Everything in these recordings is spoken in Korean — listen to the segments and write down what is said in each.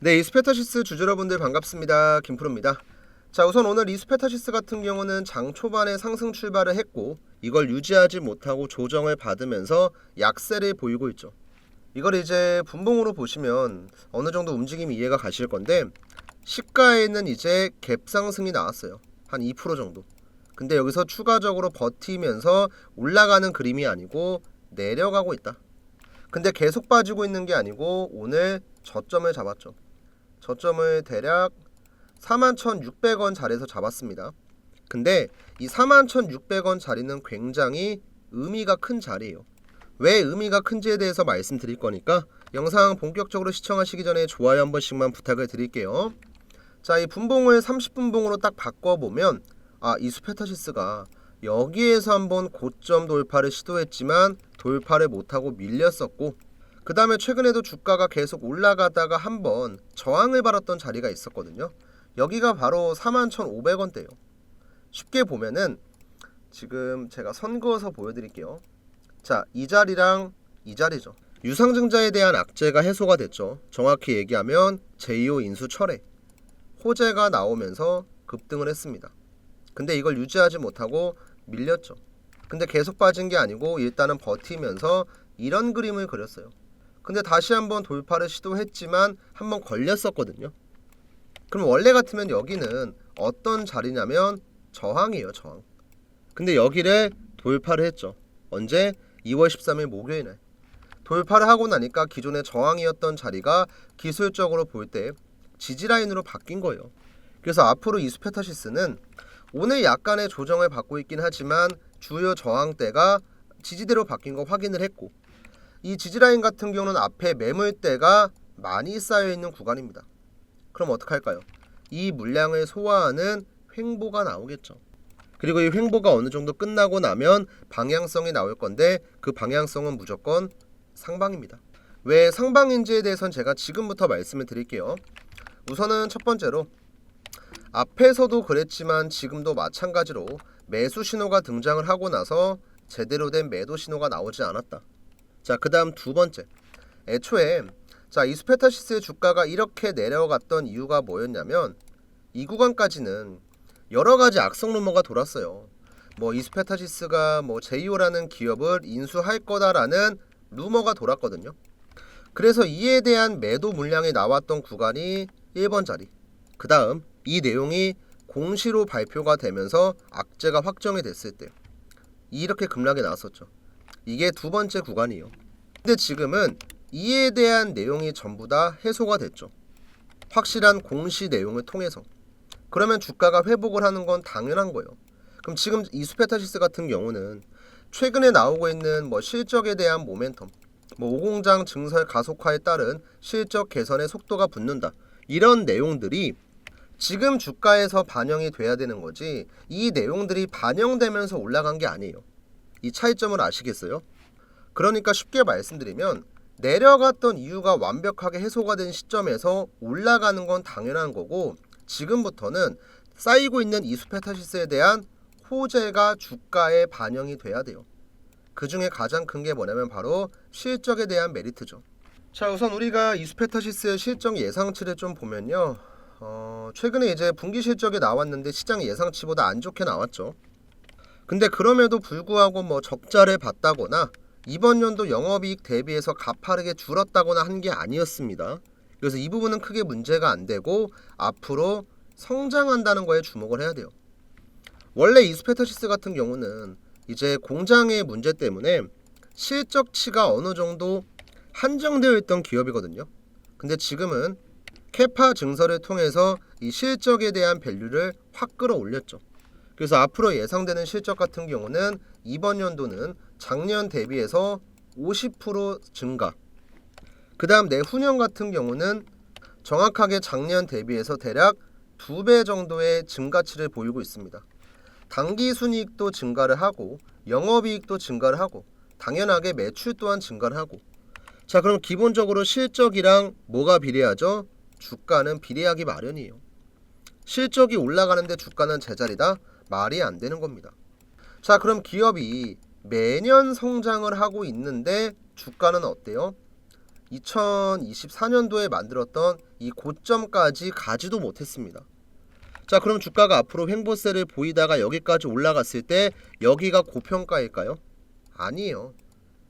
네, 이스페타시스 주주 여러분들 반갑습니다. 김프로입니다. 자, 우선 오늘 이스페타시스 같은 경우는 장 초반에 상승 출발을 했고 이걸 유지하지 못하고 조정을 받으면서 약세를 보이고 있죠. 이걸 이제 분봉으로 보시면 어느 정도 움직임이 이해가 가실 건데 시가에는 이제 갭 상승이 나왔어요. 한 2% 정도. 근데 여기서 추가적으로 버티면서 올라가는 그림이 아니고 내려가고 있다. 근데 계속 빠지고 있는 게 아니고 오늘 저점을 잡았죠. 저점을 대략 41,600원 자리에서 잡았습니다. 근데 이 41,600원 자리는 굉장히 의미가 큰 자리예요. 왜 의미가 큰지에 대해서 말씀드릴 거니까 영상 본격적으로 시청하시기 전에 좋아요 한 번씩만 부탁을 드릴게요. 자, 이 분봉을 30분봉으로 딱 바꿔보면 이스페타시스가 여기에서 한번 고점 돌파를 시도했지만 돌파를 못하고 밀렸었고 그 다음에 최근에도 주가가 계속 올라가다가 한번 저항을 받았던 자리가 있었거든요. 여기가 바로 41,500원대예요. 쉽게 보면은 지금 제가 선 그어서 보여드릴게요. 자, 이 자리랑 이 자리죠. 유상증자에 대한 악재가 해소가 됐죠. 정확히 얘기하면 제2호 인수 철회, 호재가 나오면서 급등을 했습니다. 근데 이걸 유지하지 못하고 밀렸죠. 근데 계속 빠진 게 아니고 일단은 버티면서 이런 그림을 그렸어요. 근데 다시 한번 돌파를 시도했지만 한번 걸렸었거든요. 그럼 원래 같으면 여기는 어떤 자리냐면 저항이에요, 저항. 근데 여기를 돌파를 했죠. 언제? 2월 13일 목요일날. 돌파를 하고 나니까 기존의 저항이었던 자리가 기술적으로 볼 때 지지라인으로 바뀐 거예요. 그래서 앞으로 이스페타시스는 오늘 약간의 조정을 받고 있긴 하지만 주요 저항대가 지지대로 바뀐 거 확인을 했고 이 지지라인 같은 경우는 앞에 매물대가 많이 쌓여있는 구간입니다. 그럼 어떡할까요? 이 물량을 소화하는 횡보가 나오겠죠. 그리고 이 횡보가 어느 정도 끝나고 나면 방향성이 나올 건데 그 방향성은 무조건 상방입니다. 왜 상방인지에 대해서는 제가 지금부터 말씀을 드릴게요. 우선은 첫 번째로 앞에서도 그랬지만 지금도 마찬가지로 매수 신호가 등장을 하고 나서 제대로 된 매도 신호가 나오지 않았다. 자, 그 다음 두 번째. 애초에 이스페타시스의 주가가 이렇게 내려갔던 이유가 뭐였냐면 이 구간까지는 여러 가지 악성 루머가 돌았어요. 이스페타시스가 제2호라는 기업을 인수할 거다라는 루머가 돌았거든요. 그래서 이에 대한 매도 물량이 나왔던 구간이 1번 자리. 그 다음 이 내용이 공시로 발표가 되면서 악재가 확정이 됐을 때 이렇게 급락이 나왔었죠. 이게 두 번째 구간이에요. 근데 지금은 이에 대한 내용이 전부 다 해소가 됐죠. 확실한 공시 내용을 통해서. 그러면 주가가 회복을 하는 건 당연한 거예요. 그럼 지금 이스페타시스 같은 경우는 최근에 나오고 있는 실적에 대한 모멘텀, 오공장 증설 가속화에 따른 실적 개선의 속도가 붙는다. 이런 내용들이 지금 주가에서 반영이 돼야 되는 거지 이 내용들이 반영되면서 올라간 게 아니에요. 이 차이점을 아시겠어요? 그러니까 쉽게 말씀드리면 내려갔던 이유가 완벽하게 해소가 된 시점에서 올라가는 건 당연한 거고 지금부터는 쌓이고 있는 이스페타시스에 대한 호재가 주가에 반영이 돼야 돼요. 그 중에 가장 큰 게 뭐냐면 바로 실적에 대한 메리트죠. 자, 우선 우리가 이스페타시스의 실적 예상치를 좀 보면요. 최근에 이제 분기 실적이 나왔는데 시장 예상치보다 안 좋게 나왔죠. 근데 그럼에도 불구하고 적자를 봤다거나 이번 연도 영업이익 대비해서 가파르게 줄었다거나 한 게 아니었습니다. 그래서 이 부분은 크게 문제가 안 되고 앞으로 성장한다는 거에 주목을 해야 돼요. 원래 이스페타시스 같은 경우는 이제 공장의 문제 때문에 실적치가 어느 정도 한정되어 있던 기업이거든요. 근데 지금은 캐파 증설을 통해서 이 실적에 대한 밸류를 확 끌어올렸죠. 그래서 앞으로 예상되는 실적 같은 경우는 이번 연도는 작년 대비해서 50% 증가. 그 다음 내후년 같은 경우는 정확하게 작년 대비해서 대략 2배 정도의 증가치를 보이고 있습니다. 당기순이익도 증가를 하고 영업이익도 증가를 하고 당연하게 매출 또한 증가를 하고 자, 그럼 기본적으로 실적이랑 뭐가 비례하죠? 주가는 비례하기 마련이에요. 실적이 올라가는데 주가는 제자리다? 말이 안 되는 겁니다. 자, 그럼 기업이 매년 성장을 하고 있는데 주가는 어때요? 2024년도에 만들었던 이 고점까지 가지도 못했습니다. 자, 그럼 주가가 앞으로 횡보세를 보이다가 여기까지 올라갔을 때 여기가 고평가일까요? 아니에요.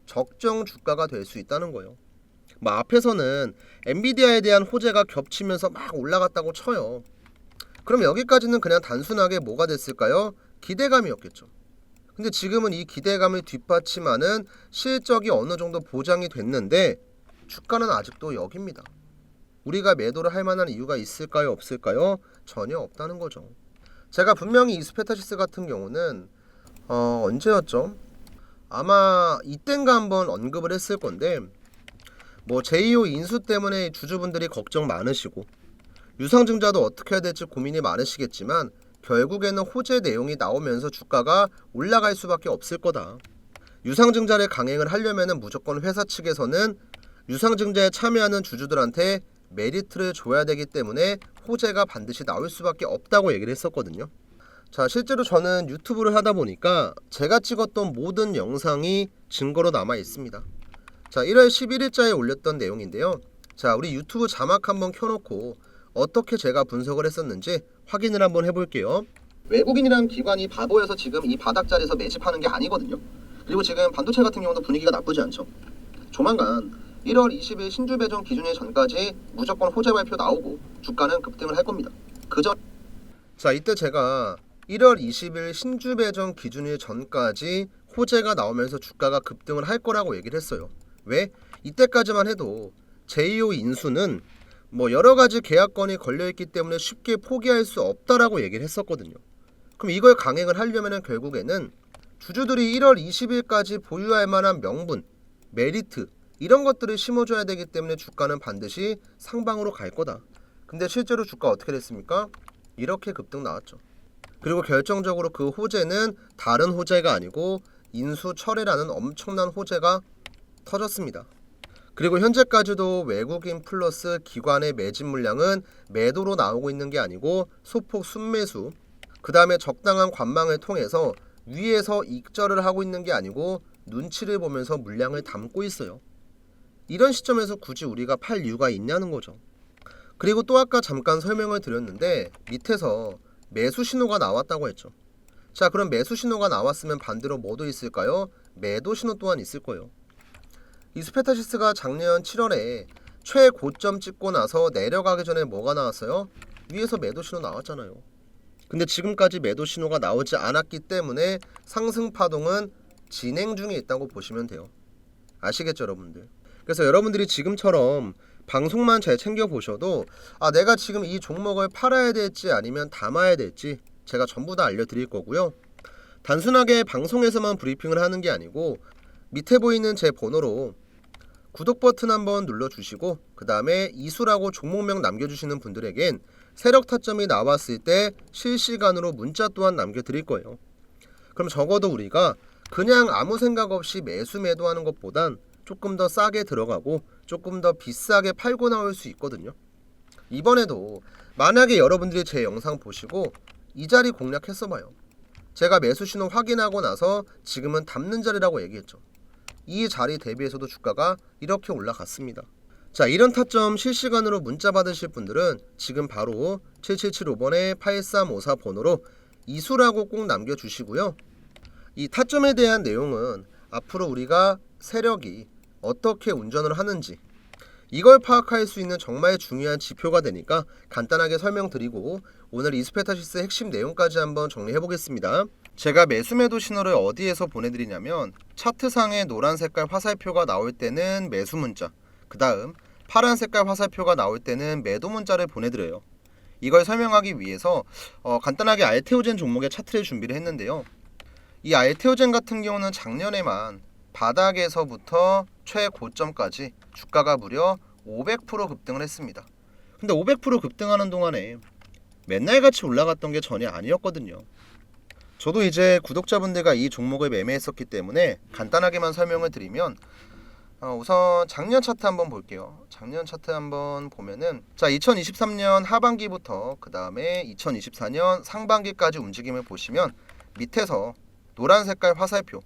적정 주가가 될 수 있다는 거예요. 뭐 앞에서는 엔비디아에 대한 호재가 겹치면서 막 올라갔다고 쳐요. 그럼 여기까지는 그냥 단순하게 뭐가 됐을까요? 기대감이었겠죠. 근데 지금은 이 기대감을 뒷받침하는 실적이 어느 정도 보장이 됐는데 주가는 아직도 여기입니다. 우리가 매도를 할 만한 이유가 있을까요? 없을까요? 전혀 없다는 거죠. 제가 분명히 이스페타시스 같은 경우는 언제였죠? 아마 이땐가 한번 언급을 했을 건데 뭐 제2호 인수 때문에 주주분들이 걱정 많으시고 유상증자도 어떻게 해야 될지 고민이 많으시겠지만 결국에는 호재 내용이 나오면서 주가가 올라갈 수밖에 없을 거다. 유상증자를 강행을 하려면 무조건 회사 측에서는 유상증자에 참여하는 주주들한테 메리트를 줘야 되기 때문에 호재가 반드시 나올 수밖에 없다고 얘기를 했었거든요. 자, 실제로 저는 유튜브를 하다 보니까 제가 찍었던 모든 영상이 증거로 남아 있습니다. 자, 1월 11일자에 올렸던 내용인데요. 자, 우리 유튜브 자막 한번 켜놓고 어떻게 제가 분석을 했었는지 확인을 한번 해볼게요. 외국인이란 기관이 바보여서 지금 이 바닥자리에서 매집하는 게 아니거든요. 그리고 지금 반도체 같은 경우도 분위기가 나쁘지 않죠. 조만간 1월 20일 신주 배정 기준일 전까지 무조건 호재 발표 나오고 주가는 급등을 할 겁니다. 자, 이때 제가 1월 20일 신주 배정 기준일 전까지 호재가 나오면서 주가가 급등을 할 거라고 얘기를 했어요. 왜? 이때까지만 해도 제2호 인수는 뭐 여러 가지 계약건이 걸려있기 때문에 쉽게 포기할 수 없다라고 얘기를 했었거든요. 그럼 이걸 강행을 하려면 결국에는 주주들이 1월 20일까지 보유할 만한 명분, 메리트 이런 것들을 심어줘야 되기 때문에 주가는 반드시 상방으로 갈 거다. 근데 실제로 주가 어떻게 됐습니까? 이렇게 급등 나왔죠. 그리고 결정적으로 그 호재는 다른 호재가 아니고 인수 철회라는 엄청난 호재가 터졌습니다. 그리고 현재까지도 외국인 플러스 기관의 매집 물량은 매도로 나오고 있는 게 아니고 소폭 순매수, 그 다음에 적당한 관망을 통해서 위에서 익절을 하고 있는 게 아니고 눈치를 보면서 물량을 담고 있어요. 이런 시점에서 굳이 우리가 팔 이유가 있냐는 거죠. 그리고 또 아까 잠깐 설명을 드렸는데 밑에서 매수 신호가 나왔다고 했죠. 자, 그럼 매수 신호가 나왔으면 반대로 뭐도 있을까요? 매도 신호 또한 있을 거예요. 이스페타시스가 작년 7월에 최고점 찍고 나서 내려가기 전에 뭐가 나왔어요? 위에서 매도 신호 나왔잖아요. 근데 지금까지 매도 신호가 나오지 않았기 때문에 상승 파동은 진행 중에 있다고 보시면 돼요. 아시겠죠, 여러분들? 그래서 여러분들이 지금처럼 방송만 잘 챙겨보셔도 내가 지금 이 종목을 팔아야 될지 아니면 담아야 될지 제가 전부 다 알려드릴 거고요. 단순하게 방송에서만 브리핑을 하는 게 아니고 밑에 보이는 제 번호로 구독 버튼 한번 눌러주시고 그 다음에 이수라고 종목명 남겨주시는 분들에겐 세력 타점이 나왔을 때 실시간으로 문자 또한 남겨드릴 거예요. 그럼 적어도 우리가 그냥 아무 생각 없이 매수 매도하는 것보단 조금 더 싸게 들어가고 조금 더 비싸게 팔고 나올 수 있거든요. 이번에도 만약에 여러분들이 제 영상 보시고 이 자리 공략했어봐요. 제가 매수 신호 확인하고 나서 지금은 담는 자리라고 얘기했죠. 이 자리 대비해서도 주가가 이렇게 올라갔습니다. 자, 이런 타점 실시간으로 문자 받으실 분들은 지금 바로 7775번에 8354 번호로 이수라고 꼭 남겨주시고요. 이 타점에 대한 내용은 앞으로 우리가 세력이 어떻게 운전을 하는지 이걸 파악할 수 있는 정말 중요한 지표가 되니까 간단하게 설명드리고 오늘 이스페타시스 핵심 내용까지 한번 정리해 보겠습니다. 제가 매수 매도 신호를 어디에서 보내드리냐면 차트상에 노란 색깔 화살표가 나올 때는 매수 문자, 그 다음 파란 색깔 화살표가 나올 때는 매도 문자를 보내드려요. 이걸 설명하기 위해서 간단하게 알테오젠 종목의 차트를 준비를 했는데요. 이 알테오젠 같은 경우는 작년에만 바닥에서부터 최고점까지 주가가 무려 500% 급등을 했습니다. 근데 500% 급등하는 동안에 맨날 같이 올라갔던 게 전혀 아니었거든요. 저도 이제 구독자분들과 이 종목을 매매했었기 때문에 간단하게만 설명을 드리면 우선 작년 차트 한번 볼게요. 작년 차트 한번 보면은 자 2023년 하반기부터 그 다음에 2024년 상반기까지 움직임을 보시면 밑에서 노란 색깔 화살표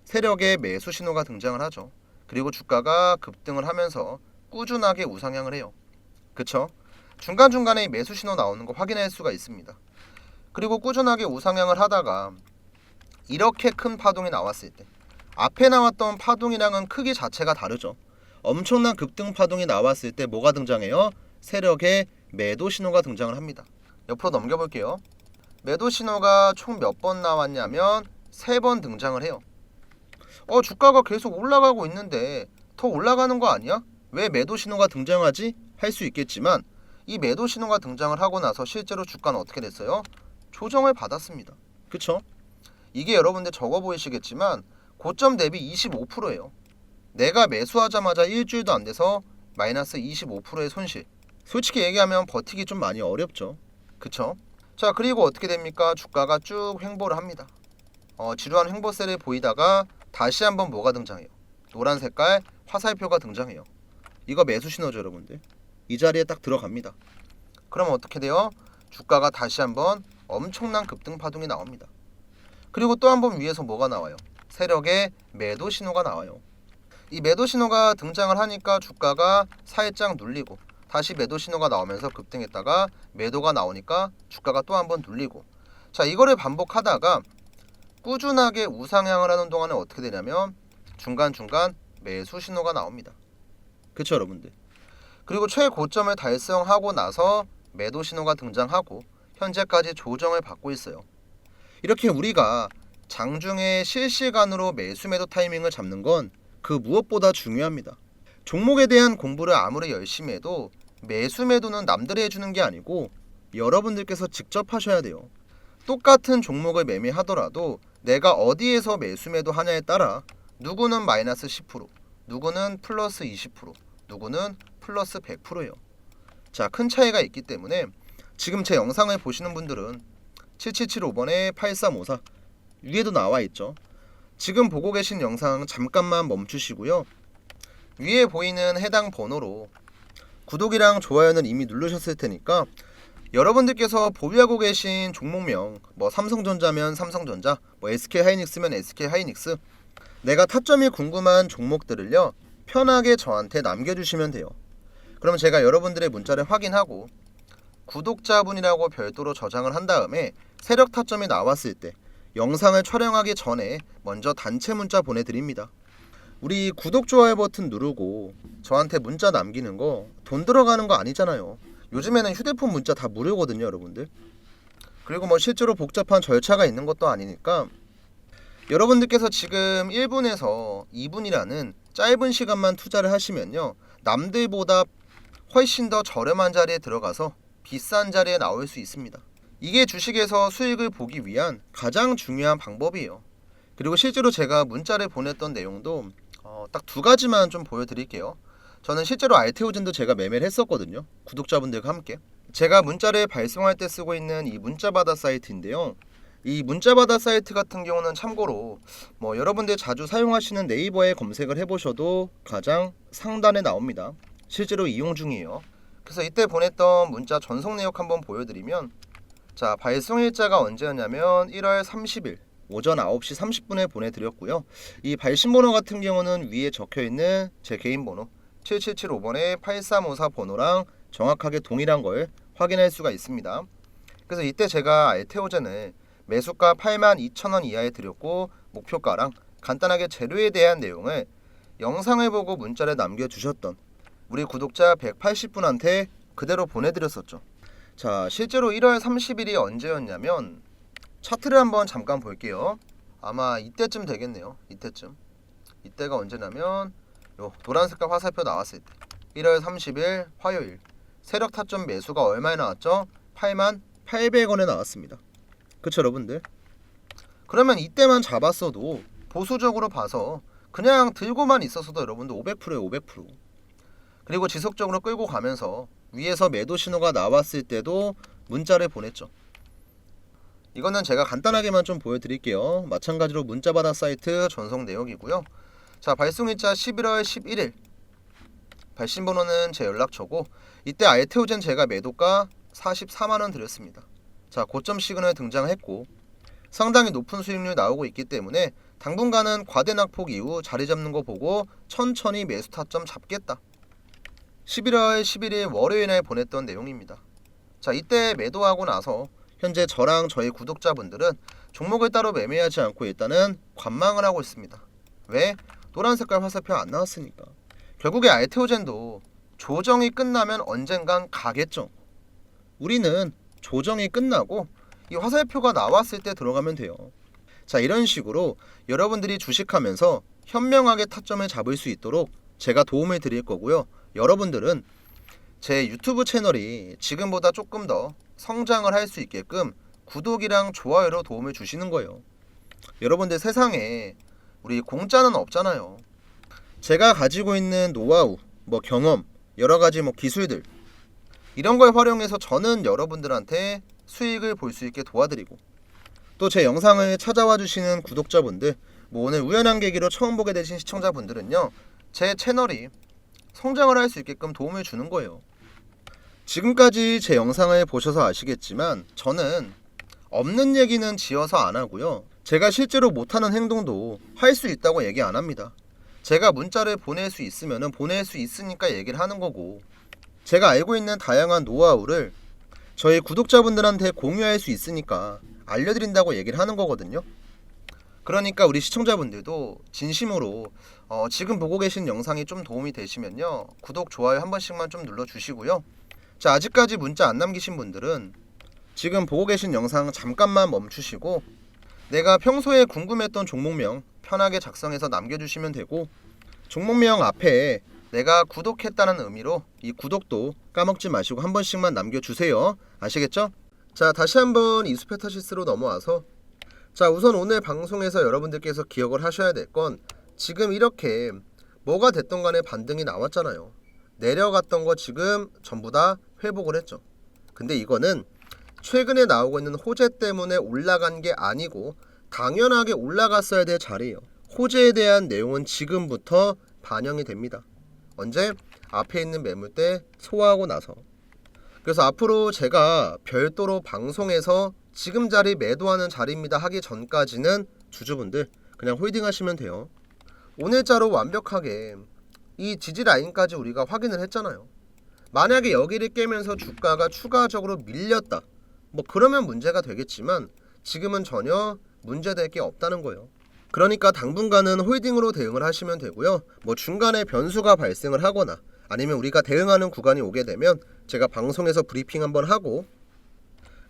세력의 매수 신호가 등장을 하죠. 그리고 주가가 급등을 하면서 꾸준하게 우상향을 해요. 그쵸? 중간중간에 매수 신호 나오는 거 확인할 수가 있습니다. 그리고 꾸준하게 우상향을 하다가 이렇게 큰 파동이 나왔을 때 앞에 나왔던 파동이랑은 크기 자체가 다르죠. 엄청난 급등 파동이 나왔을 때 뭐가 등장해요? 세력의 매도 신호가 등장을 합니다. 옆으로 넘겨볼게요. 매도 신호가 총 몇 번 나왔냐면 3번 등장을 해요. 주가가 계속 올라가고 있는데 더 올라가는 거 아니야? 왜 매도 신호가 등장하지? 할 수 있겠지만 이 매도 신호가 등장을 하고 나서 실제로 주가는 어떻게 됐어요? 조정을 받았습니다. 그쵸? 이게 여러분들 적어 보이시겠지만 고점 대비 25%예요. 내가 매수하자마자 일주일도 안 돼서 마이너스 25%의 손실. 솔직히 얘기하면 버티기 좀 많이 어렵죠. 그쵸? 자, 그리고 어떻게 됩니까? 주가가 쭉 횡보를 합니다. 지루한 횡보세를 보이다가 다시 한번 뭐가 등장해요? 노란 색깔 화살표가 등장해요. 이거 매수 신호죠, 여러분들. 이 자리에 딱 들어갑니다. 그럼 어떻게 돼요? 주가가 다시 한번 엄청난 급등 파동이 나옵니다. 그리고 또 한 번 위에서 뭐가 나와요? 세력의 매도 신호가 나와요. 이 매도 신호가 등장을 하니까 주가가 살짝 눌리고 다시 매도 신호가 나오면서 급등했다가 매도가 나오니까 주가가 또 한 번 눌리고, 자, 이거를 반복하다가 꾸준하게 우상향을 하는 동안에 어떻게 되냐면 중간중간 매수 신호가 나옵니다. 그쵸, 여러분들? 그리고 최고점을 달성하고 나서 매도 신호가 등장하고 현재까지 조정을 받고 있어요. 이렇게 우리가 장중에 실시간으로 매수 매도 타이밍을 잡는 건 그 무엇보다 중요합니다. 종목에 대한 공부를 아무리 열심히 해도 매수 매도는 남들이 해주는 게 아니고 여러분들께서 직접 하셔야 돼요. 똑같은 종목을 매매하더라도 내가 어디에서 매수 매도 하냐에 따라 누구는 마이너스 10%, 누구는 플러스 20%, 누구는 플러스 100%예요. 자, 큰 차이가 있기 때문에 지금 제 영상을 보시는 분들은 7775번에 8354 위에도 나와 있죠. 지금 보고 계신 영상 잠깐만 멈추시고요. 위에 보이는 해당 번호로 구독이랑 좋아요는 이미 누르셨을 테니까 여러분들께서 보유하고 계신 종목명, 뭐 삼성전자면 삼성전자, 뭐 SK하이닉스면 SK하이닉스, 내가 타점이 궁금한 종목들을요 편하게 저한테 남겨주시면 돼요. 그럼 제가 여러분들의 문자를 확인하고 구독자분이라고 별도로 저장을 한 다음에 세력 타점이 나왔을 때 영상을 촬영하기 전에 먼저 단체 문자 보내드립니다. 우리 구독, 좋아요 버튼 누르고 저한테 문자 남기는 거 돈 들어가는 거 아니잖아요. 요즘에는 휴대폰 문자 다 무료거든요, 여러분들. 그리고 뭐 실제로 복잡한 절차가 있는 것도 아니니까 여러분들께서 지금 1분에서 2분이라는 짧은 시간만 투자를 하시면요 남들보다 훨씬 더 저렴한 자리에 들어가서 비싼 자리에 나올 수 있습니다. 이게 주식에서 수익을 보기 위한 가장 중요한 방법이에요. 그리고 실제로 제가 문자를 보냈던 내용도 딱 2가지만 좀 보여드릴게요. 저는 실제로 알테오젠도 제가 매매를 했었거든요. 구독자분들과 함께. 제가 문자를 발송할 때 쓰고 있는 이 문자바다 사이트인데요. 이 문자바다 사이트 같은 경우는 참고로 뭐 여러분들 자주 사용하시는 네이버에 검색을 해보셔도 가장 상단에 나옵니다. 실제로 이용 중이에요. 그래서 이때 보냈던 문자 전송 내역 한번 보여드리면, 자, 발송일자가 언제였냐면 1월 30일 오전 9시 30분에 보내드렸고요. 이 발신번호 같은 경우는 위에 적혀있는 제 개인 번호 7775번에 8354 번호랑 정확하게 동일한 걸 확인할 수가 있습니다. 그래서 이때 제가 알테오젠을 매수가 82,000원 이하에 드렸고 목표가랑 간단하게 재료에 대한 내용을 영상을 보고 문자를 남겨주셨던 우리 구독자 180분한테 그대로 보내드렸었죠. 자, 실제로 1월 30일이 언제였냐면 차트를 한번 잠깐 볼게요. 아마 이때쯤 되겠네요. 이때가 언제냐면 요 노란 색깔 화살표 나왔을 때 1월 30일 화요일 세력 타점 매수가 얼마에 나왔죠? 88,800원에 나왔습니다. 그쵸, 여러분들? 그러면 이때만 잡았어도 보수적으로 봐서 그냥 들고만 있었어도 여러분들 500%에 500%. 그리고 지속적으로 끌고 가면서 위에서 매도 신호가 나왔을 때도 문자를 보냈죠. 이거는 제가 간단하게만 좀 보여드릴게요. 마찬가지로 문자바다 사이트 전송 내역이고요. 자, 발송일자 11월 11일 발신번호는 제 연락처고 이때 알테오젠 제가 매도가 44만원 드렸습니다. 자, 고점 시그널 등장했고 상당히 높은 수익률 나오고 있기 때문에 당분간은 과대낙폭 이후 자리 잡는 거 보고 천천히 매수 타점 잡겠다. 11월 11일 월요일에 보냈던 내용입니다. 자, 이때 매도하고 나서 현재 저랑 저희 구독자분들은 종목을 따로 매매하지 않고 일단은 관망을 하고 있습니다. 왜? 노란 색깔 화살표 안 나왔으니까. 결국에 알테오젠도 조정이 끝나면 언젠간 가겠죠. 우리는 조정이 끝나고 이 화살표가 나왔을 때 들어가면 돼요. 자, 이런 식으로 여러분들이 주식하면서 현명하게 타점을 잡을 수 있도록 제가 도움을 드릴 거고요. 여러분들은 제 유튜브 채널이 지금보다 조금 더 성장을 할 수 있게끔 구독이랑 좋아요로 도움을 주시는 거예요. 여러분들 세상에 우리 공짜는 없잖아요. 제가 가지고 있는 노하우, 경험, 여러 가지 기술들 이런 걸 활용해서 저는 여러분들한테 수익을 볼 수 있게 도와드리고 또 제 영상을 찾아와 주시는 구독자분들 오늘 우연한 계기로 처음 보게 되신 시청자분들은요, 제 채널이 성장을 할 수 있게끔 도움을 주는 거예요. 지금까지 제 영상을 보셔서 아시겠지만 저는 없는 얘기는 지어서 안 하고요. 제가 실제로 못하는 행동도 할 수 있다고 얘기 안 합니다. 제가 문자를 보낼 수 있으면 보낼 수 있으니까 얘기를 하는 거고, 제가 알고 있는 다양한 노하우를 저희 구독자분들한테 공유할 수 있으니까 알려드린다고 얘기를 하는 거거든요. 그러니까 우리 시청자분들도 진심으로 지금 보고 계신 영상이 좀 도움이 되시면요, 구독, 좋아요 한 번씩만 좀 눌러주시고요. 자, 아직까지 문자 안 남기신 분들은 지금 보고 계신 영상 잠깐만 멈추시고 내가 평소에 궁금했던 종목명 편하게 작성해서 남겨주시면 되고, 종목명 앞에 내가 구독했다는 의미로 이 구독도 까먹지 마시고 한 번씩만 남겨주세요. 아시겠죠? 자, 다시 한번 이수페타시스로 넘어와서, 자, 우선 오늘 방송에서 여러분들께서 기억을 하셔야 될 건 지금 이렇게 뭐가 됐던 간에 반등이 나왔잖아요. 내려갔던 거 지금 전부 다 회복을 했죠. 근데 이거는 최근에 나오고 있는 호재 때문에 올라간 게 아니고 당연하게 올라갔어야 될 자리예요. 호재에 대한 내용은 지금부터 반영이 됩니다. 언제? 앞에 있는 매물대 소화하고 나서. 그래서 앞으로 제가 별도로 방송에서 지금 자리 매도하는 자리입니다 하기 전까지는 주주분들 그냥 홀딩 하시면 돼요. 오늘자로 완벽하게 이 지지 라인까지 우리가 확인을 했잖아요. 만약에 여기를 깨면서 주가가 추가적으로 밀렸다, 그러면 문제가 되겠지만 지금은 전혀 문제될 게 없다는 거예요. 그러니까 당분간은 홀딩으로 대응을 하시면 되고요. 중간에 변수가 발생을 하거나 아니면 우리가 대응하는 구간이 오게 되면 제가 방송에서 브리핑 한번 하고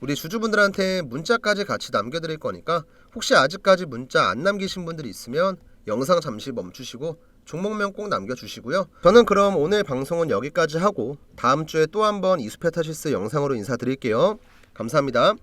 우리 주주분들한테 문자까지 같이 남겨드릴 거니까 혹시 아직까지 문자 안 남기신 분들이 있으면 영상 잠시 멈추시고 종목명 꼭 남겨주시고요. 저는 그럼 오늘 방송은 여기까지 하고 다음 주에 또 한번 이수페타시스 영상으로 인사드릴게요. 감사합니다.